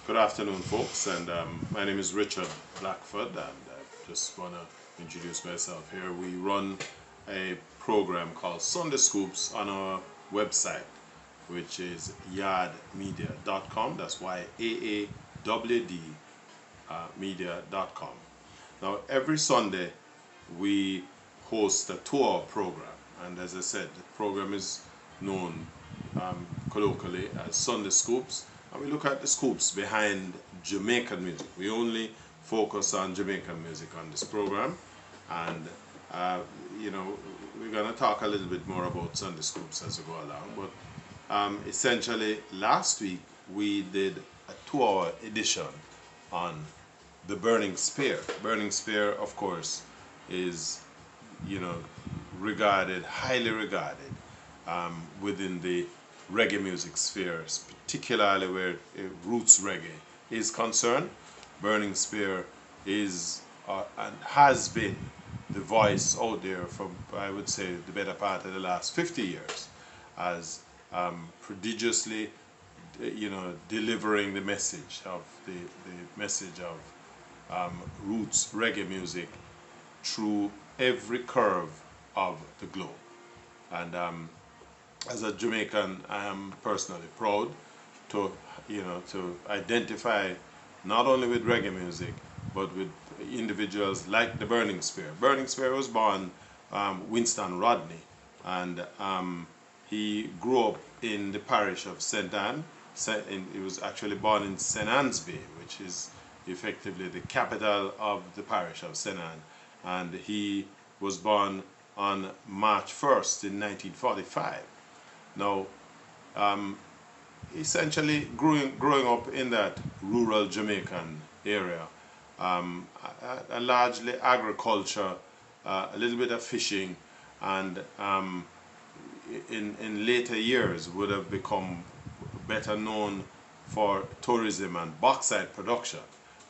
Good afternoon, folks, and my name is Richard Blackford, and I just want to introduce myself here. We run a program called Sunday Scoops on our website, which is yaadmedia.com. That's YAAWD media.com. Now, every Sunday we host a 2-hour program, and as I said, the program is known colloquially as Sunday Scoops, and we look at the scoops behind Jamaican music. We only focus on Jamaican music on this program, and we're going to talk a little bit more about Sunday Scoops as we go along. But essentially, last week we did a 2-hour edition on the Burning Spear. Burning Spear, of course, is highly regarded within the reggae music spheres, particularly where roots reggae is concerned. Burning Spear is and has been the voice out there for, I would say, the better part of the last 50 years, as prodigiously, delivering the message of roots reggae music through every curve of the globe. And as a Jamaican, I am personally proud to identify not only with reggae music, but with individuals like the Burning Spear. Burning Spear was born Winston Rodney, and he grew up in the parish of St. Anne. He was actually born in St. Anne's Bay, which is effectively the capital of the parish of St. Anne, and he was born on March 1st in 1945. Now, essentially growing up in that rural Jamaican area, a largely agriculture, a little bit of fishing, and in later years would have become better known for tourism and bauxite production.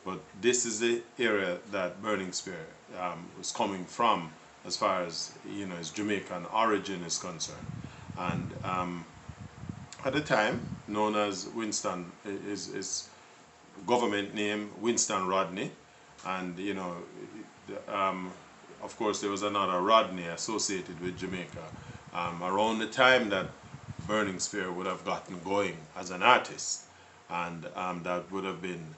But this is the area that Burning Spear was coming from, as far as his Jamaican origin is concerned. And at the time, known as Winston, his government name Winston Rodney, and of course there was another Rodney associated with Jamaica around the time that Burning Spear would have gotten going as an artist, and that would have been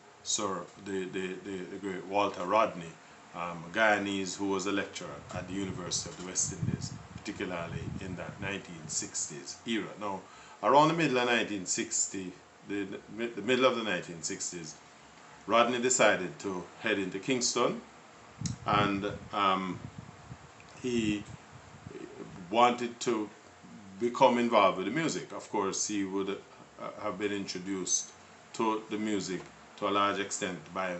the great Walter Rodney, a Guyanese who was a lecturer at the University of the West Indies, particularly in that 1960s era. Now, around the middle of 1960, the middle of the 1960s, Rodney decided to head into Kingston, and he wanted to become involved with the music. Of course, he would have been introduced to the music to a large extent by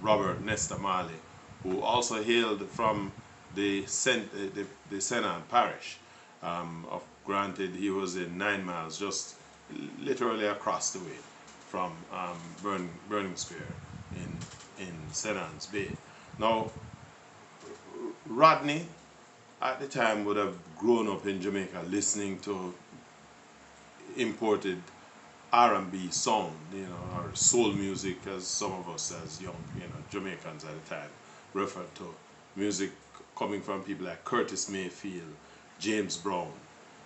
Robert Nesta Marley, who also hailed from the St. Anne parish. Granted, he was in 9 miles, just literally across the way from Burning Spear in St. Anne's Bay. Now, Rodney at the time would have grown up in Jamaica listening to imported R&B sound, or soul music, as some of us as young, Jamaicans at the time referred to music coming from people like Curtis Mayfield, James Brown,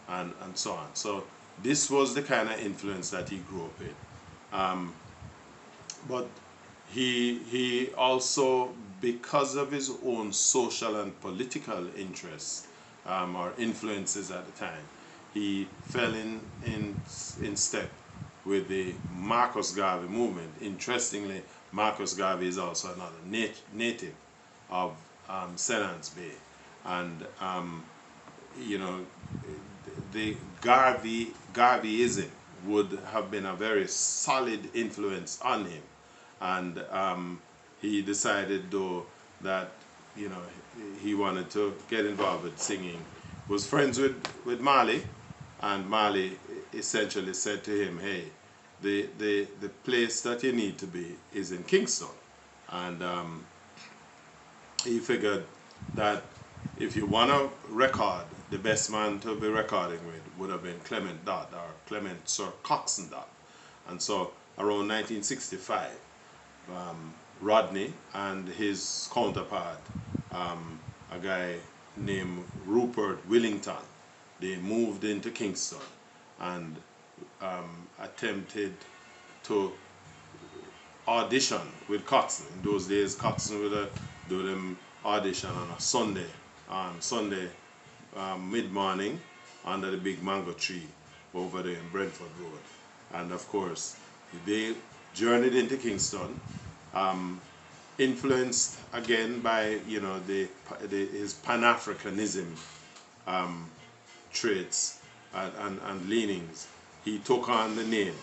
and so on. So this was the kind of influence that he grew up in. But he also, because of his own social and political interests or influences at the time, he fell in step with the Marcus Garvey movement. Interestingly, Marcus Garvey is also another native of St. Anne's Bay, and the Garveyism would have been a very solid influence on him, and he decided, though, that he wanted to get involved with singing. Was friends with Marley, and Marley essentially said to him, hey, the place that you need to be is in Kingston. And he figured that if you want to record, the best man to be recording with would have been Clement Dodd, or Clement Sir Coxsone Dodd. And so around 1965. Rodney and his counterpart, a guy named Rupert Willington, they moved into Kingston and attempted to audition with Coxsone. In those days, Coxsone would do them audition on a Sunday mid-morning under the big mango tree over there in Brentford Road. And of course, they journeyed into Kingston, influenced again by his Pan-Africanism traits and leanings. He took on the name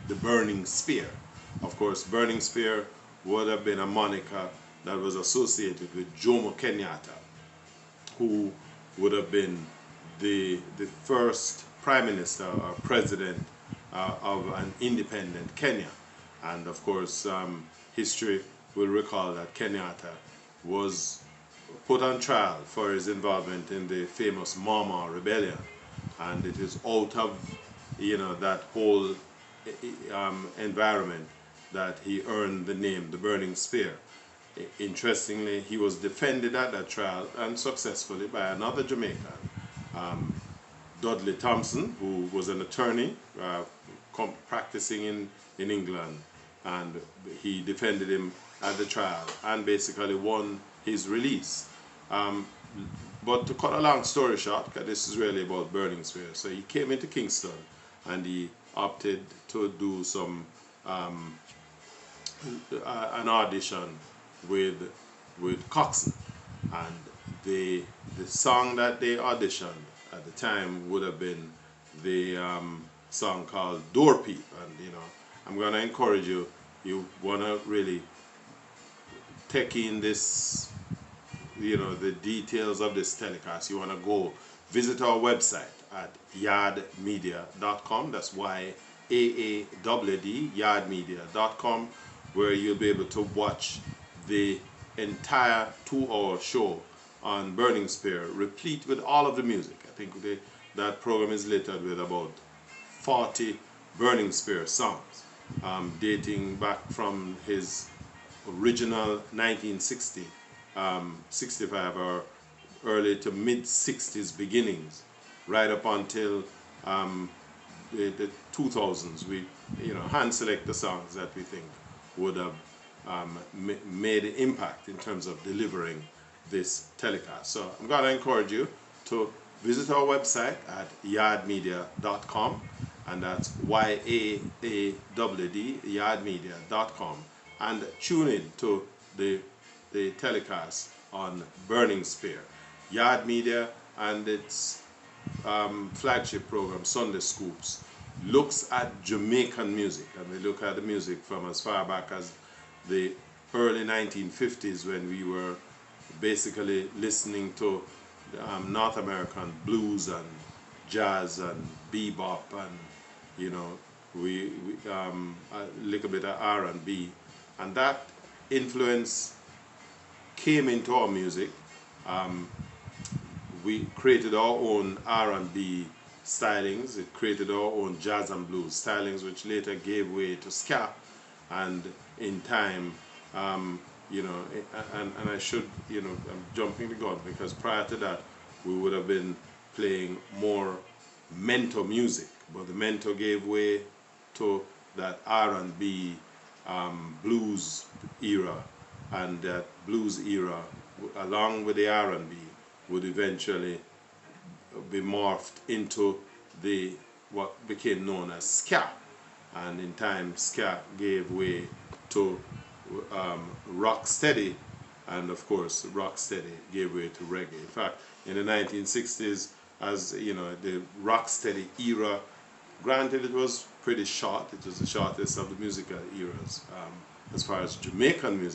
the Burning Spear. Of course, Burning Spear would have been a moniker that was associated with Jomo Kenyatta, who would have been the first prime minister or president of an independent Kenya. And of course, history will recall that Kenyatta was put on trial for his involvement in the famous Mama Rebellion, and it is out of that whole environment that he earned the name the Burning Spear. Interestingly, he was defended at that trial and successfully by another Jamaican, Dudley Thompson, who was an attorney practicing in England, and he defended him at the trial and basically won his release. But to cut a long story short, because this is really about Burning Spear, so he came into Kingston and he opted to do some an audition with Coxsone, and the song that they auditioned at the time would have been the song called Door Peep. And I'm gonna encourage you, you wanna really take in this, the details of this telecast, you wanna go visit our website at yardmedia.com. that's YAAWD, yardmedia.com, where you'll be able to watch the entire 2-hour show on Burning Spear, replete with all of the music. I think that program is littered with about 40 Burning Spear songs, dating back from his original 1960, 65 or early to mid-60s beginnings, right up until the 2000s. We hand select the songs that we think would have made an impact in terms of delivering this telecast. So I'm going to encourage you to visit our website at yardmedia.com, and that's YAAWD, yardmedia.com, and tune in to the telecast on Burning Spear. Yard Media and its flagship program, Sunday Scoops, looks at Jamaican music, and we look at the music from as far back as the early 1950s, when we were basically listening to North American blues and jazz and bebop, and we a little bit of R&B, and that influence came into our music. We created our own R&B stylings. It created our own jazz and blues stylings, which later gave way to ska. And in time, and I should, I'm jumping the gun, because prior to that, we would have been playing more mento music, but the mento gave way to that R&B blues era, and that blues era, along with the R&B, would eventually be morphed into what became known as ska, and in time ska gave way to rocksteady, and of course rocksteady gave way to reggae. In fact, in the 1960s, as the rocksteady era, granted it was pretty short, it was the shortest of the musical eras as far as Jamaican music